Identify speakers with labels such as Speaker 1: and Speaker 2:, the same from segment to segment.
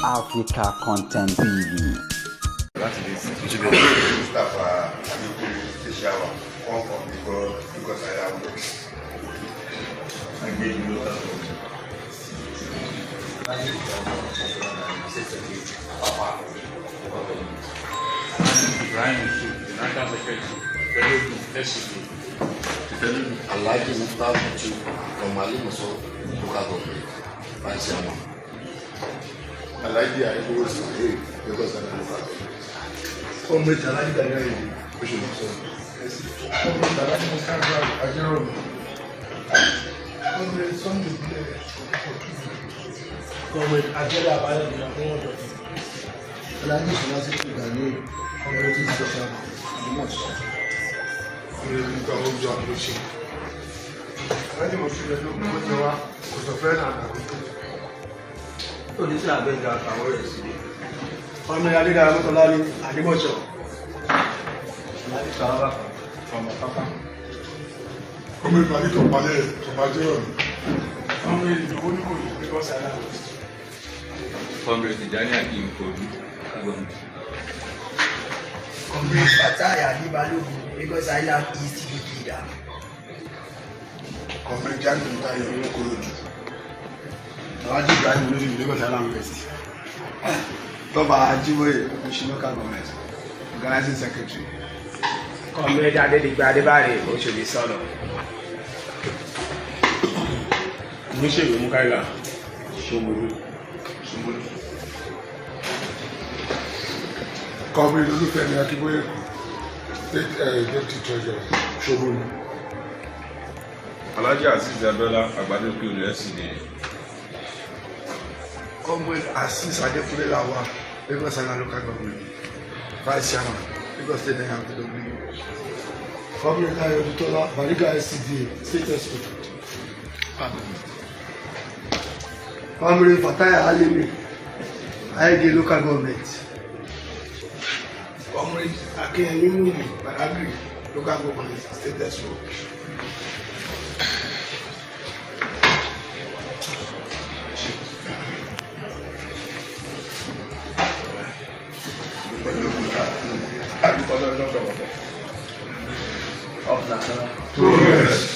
Speaker 1: Africa Content TV.
Speaker 2: That's it. Mustafa Tishawa, one from because I have works. I gave you that.
Speaker 3: I like the Mustafa too from Malimuso local government.
Speaker 2: I like the idea because I know that.
Speaker 4: Come with I like the idea. We should also. Come with I like the camera. I don't know. Come with something there. Come with I get up. I don't know. I like this last thing that you. Come with this social. Much. We will go home to our machine. I think we should look at the friend and oníṣẹ́ àgbẹ̀gà àtàwọn rẹ̀ sílẹ̀. Ọmọ Adédára Mọ́tọ́lá ní Àdìmọ́ṣọ́ láti Sàrábà ọmọ pápá.
Speaker 2: Ọmọ ìpàdé tó palẹ̀ tó bá jẹ́ ọ̀nà.
Speaker 4: Ọmọ ìdìbò ní kò ní pẹ́kọ́ sára.
Speaker 5: Ọmọ ìtìjáni àti ìkòlù.
Speaker 6: Ọmọ Fatai Adébálógun Lagos Island East leader.
Speaker 2: Ọmọ ìjáde ń táyọ̀ ní Kòròdú.
Speaker 4: Àwọn ajígbà ní olóṣèlú Lagos Island West. Bọ́bá Ajíwòye Oṣù Local Government Organizing Secretary.
Speaker 7: Comrade Adédìgbà Adébáre Òṣèlú sọ̀rọ̀. Oníṣègùn Mukaila Ṣòmòlú.
Speaker 2: Comrade Olúfẹ́mi Akínbóyè Deputy Treasurer Ṣòmòlú.
Speaker 5: Alhaji Azeez Abiola Agbadoke Olùyẹsìnì.
Speaker 4: Comrade Azeez Adékúnlé Lawal Lagos Island Local Government Vice Chairman Lagos State NRPW. Comrade Ayo Odutola Bariga SCDA State Executive. Comrade Fatai Alimi Ayege Local Government. Comrade Akinyemi Mumi Badagry Local Government State Executive.
Speaker 2: Progress.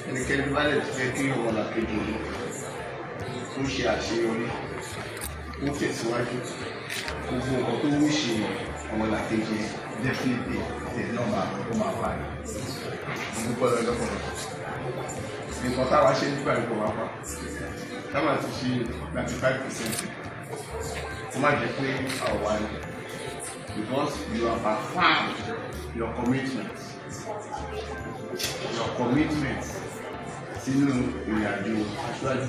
Speaker 4: Ẹnikẹ́ni bá lè fẹ́ kí ọ̀wọ́n làkejì yìí ó ṣe àṣeyọrí ó tẹ̀síwájú gbogbo nǹkan tó wù ṣe ọ̀wọ́n làkejì definitely tẹ̀ náà máa fà ní ìdúpọ̀ lọ́pọ̀lọpọ̀ nǹkan táwa ṣe nígbà ìgbọ̀ wá pa táwa ti ṣe 95% ó má jẹ́ pé àwa ni because you have affirmed your commitment sínú ìrìnàjò aṣáájú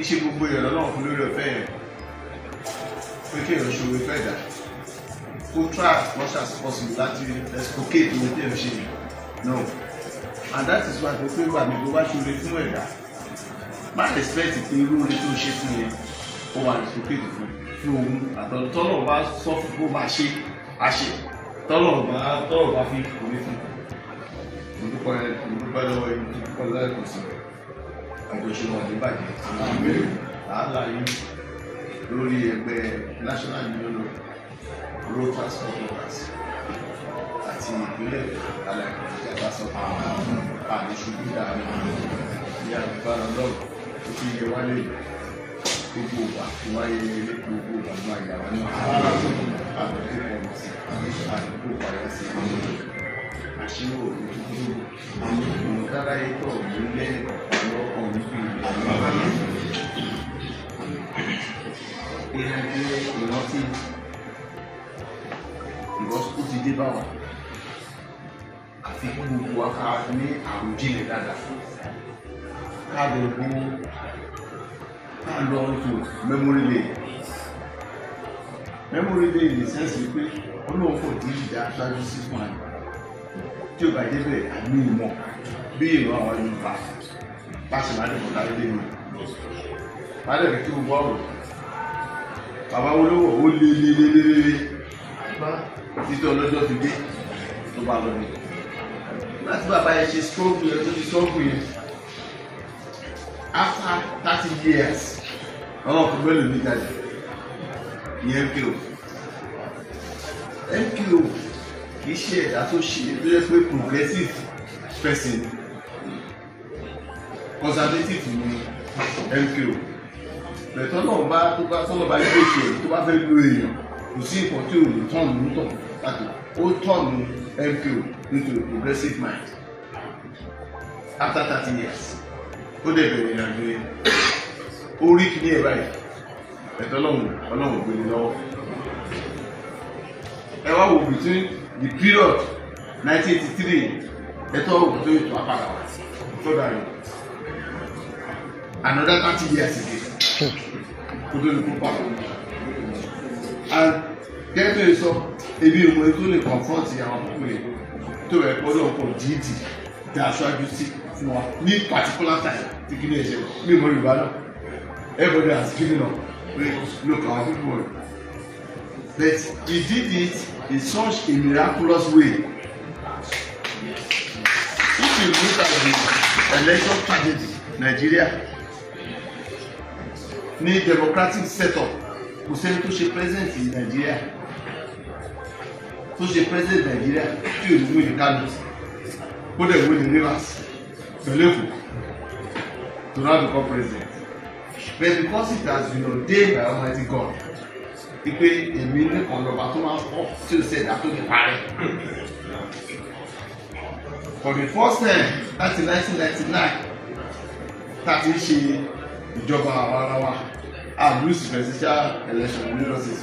Speaker 4: iṣẹ́ gbogbo ìrọ̀lọ́ náà fún lórí ọ̀fẹ́ yẹn pé kí èèyàn ṣòro ìfẹ́ dà kó try as much as possible láti explicate owó tí èèyàn ṣe yẹn no and that is why pé gbà mí tó bá ṣòro fún ẹ̀dá má expect pé irú orí tó ṣe fún yẹn ó wà reciprocate fún òun àtọ̀nà tọ́lọ̀ bá sọ fún kó máa ṣe àṣẹ tọ́lọ̀ bá fi òwe fún mo dúpẹ́ lọ́wọ́ yìí mo dúpẹ́ lẹ́ẹ̀kan sí àjọṣepọ̀ àdébàjẹ́ àálà yìí lórí ẹgbẹ́ National Union of Road Transport Workers àti ìpínlẹ̀ aláìkọ̀ọ́jà sọ àdéṣubú dáadáa ní àgbàrá lọ́wọ́ tó fi yẹ wálé gbogbo ògbà tí wáyé ilé gbogbo ògbà máa yàrá ní àdúgbò pọ̀ sí àdúgbò pàyà sí àṣírò òdúgbò ìmọ̀dára ètò ọ̀gbìn lẹ́yìn ọ̀pọ̀lọ́ ọ̀nìfì ìrìnàjò ìrántí ìwọ́sùkú ti dé bá wa àfi gbogbo akára ní àròjìnlẹ̀ dáadáa káàdì ẹ̀gbọ́n lọ to memory lane in the sense wípé olóhùn kò dín ìdá aṣáájú sí fún àná tí ó bá débẹ̀ àmì ìmọ̀ bí ìran àwọn Yorùbá pàṣẹ máa dẹ̀kọ̀ láyé lé mi máa dẹ̀kọ̀ kí gbogbo ọ̀rọ̀ bàbá olówó ó lé títí ọlọ́jọ́ fi dé tó bá lọ ní láti bàbá yẹn ṣe stroke yẹn tó ti stroke yẹn after 30 years ọlọ́run kò gbẹ́lú ní jáde ní MKO kìí ṣe ẹ̀dá tó ṣe tó yẹ pé progressive person conservative ní MKO bẹ̀tọ́ náà bá tó bá tọ́lọ̀ bá gbé ṣe tó bá fẹ́ lo èèyàn kò sí nǹkan tí ò lè tọ́ọ̀nù nítọ̀ láti ó tọ́ọ̀nù MKO into a progressive mind after 30 years ó dẹ̀ bẹ̀rẹ̀ ìrìnàjò yẹn ó rí kí ní ẹ̀ báyìí ẹ̀tọ́ ọlọ́run gbélé lọ́wọ́ ẹ wá wò between the period 1983 ẹ̀tọ́ òkú tó ètò apàdà wá tó dàrí another 30 years again kó tó lè kó pàdé and gẹ́gẹ́ sọ ebi ìwọ̀n tó lè confront àwọn púpọ̀ yẹn tó rẹ̀ pọ́ lọ́pọ̀ dídì dá aṣáájú sí fún wa ní particular time tí kí ní ẹ̀ṣẹ̀ ní ìmọ̀ Yorùbá náà everybody has given up look our people but he did it in such a miraculous way. If you look at the election tragedy Nigeria ní democratic setup kò sẹ́ni tó ṣe president in Nigeria tí ò ní win ní Kano kó dẹ̀ win ní Rivers pẹ̀lú èkó to now become president but because it has been ordained by Almighty God ipe èmi nìkan lọ́ba tó máa ń pọ̀ tí ó ṣẹ̀dá tó lè parẹ́ for the first time láti 1999 tàbí ṣe ìjọba àwọn ara wa and lose presidential election ní lọ́sẹ̀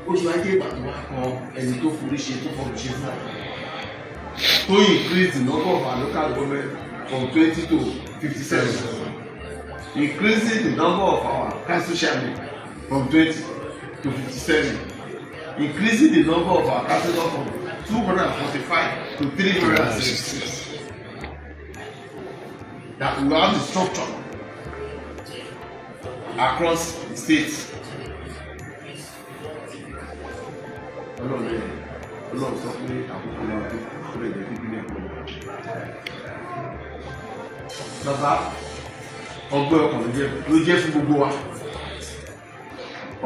Speaker 4: oṣù ajé ìbàdàn wa kan ẹni tó forí ṣe tó fọwọ́ ṣe fún tó increase the number of our local government from 20 to 57 increasing the number of our council chairmen from 20 to 57 increasing the number of our councillors from 245 to 366 that we have the structure across the states. Ọlọ́run sọ pé àkókò náà tó lè jẹ́ kíkí ní ẹ̀kọ́. Bàbá ọgbẹ́ ọkàn ló jẹ́ fún gbogbo wa.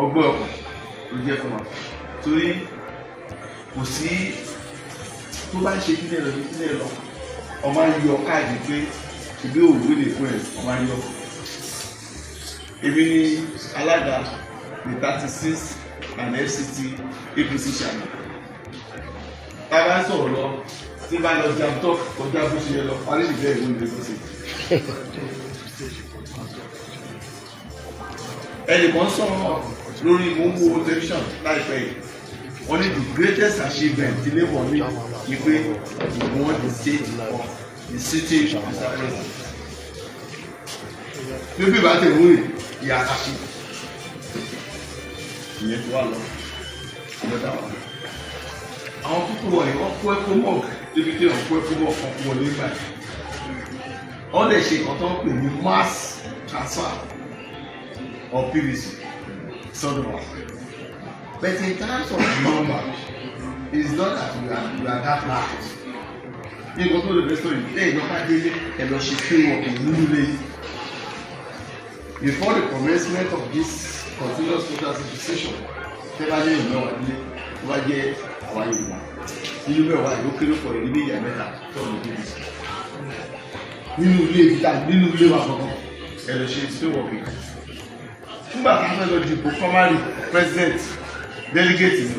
Speaker 4: Ọgbẹ́ ọkàn ló jẹ́ fún wa. Torí kò sí tó bá ń ṣe kílẹ̀ lọ ní kílẹ̀ lọ. Ọmọ ayọ̀ káàdì pé ìgbé òwúrò lè fún ẹ̀ ọmọ ayọ̀. Èmi ni alága the 36 and FCT APC chairman. Bàbá ń sọ̀rọ̀ lọ tí bá lọ jam tó kọjá bó ṣe yẹ lọ parí ìbẹ́ ìwé ìwé sọ́sẹ̀. Ẹnìkan sọ̀rọ̀ lórí mọ́wó television láìpẹ́ yìí. Wọ́n ní the greatest achievement ti Labour ní ni pé he won the state of the city of Mr. President. Bí bí bá tẹ̀ wúrì ìyá àkàṣì. Ìyẹn tó wà lọ lọ́dà wà. Àwọn púpọ̀ wọ̀nyí wọ́n kó ẹ̀kọ́ mọ́ọ̀k débi tí wọ́n kó ẹ̀kọ́ mọ́ọ̀k kan wọlé gbà. Wọ́n lè ṣe nǹkan tó ń pè ní mass transfer of PVC sọdọ̀wà. But in terms of number, it's not that we are that large. You go to the restaurant, hey, no matter the she pay work in Lulu. Before the commencement of this continuous total session, tẹ́lẹ̀ ní ìlú wa jẹ́ àwa Yorùbá. Nínú mẹ́wàá yóò kéré pọ̀ ní méjì mẹ́ta tó ń gbé bíi. Nínú ilé ìta nínú ilé wa gbọ̀ngàn ẹ lọ ṣe ìṣe wọ̀pì. Nígbà tí wọ́n fẹ́ lọ dìbò primary president delegate ni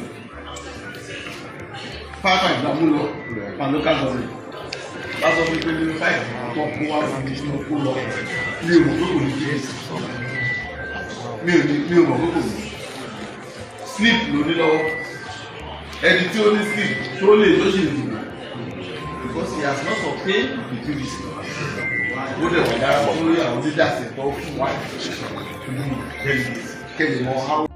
Speaker 4: pápá ìgbàmú lọ pa local government. Wọ́n sọ pé nínú fáìlì àwọn kó wá fún mi nínú kó lọ mi ò mọ̀ pé kò ní kí ẹ̀sìn. Mi ò mọ̀ pé kò ní. Sleep ló ní lọ́wọ́. Ẹni tí ó ní sleep tó lè tó ṣe ìdìbò. Because he has not obtained the PVC. Ó lè wà dára fún lórí àwọn leaders ẹ̀kọ́ fún wa. Kẹ́lẹ̀ mọ how.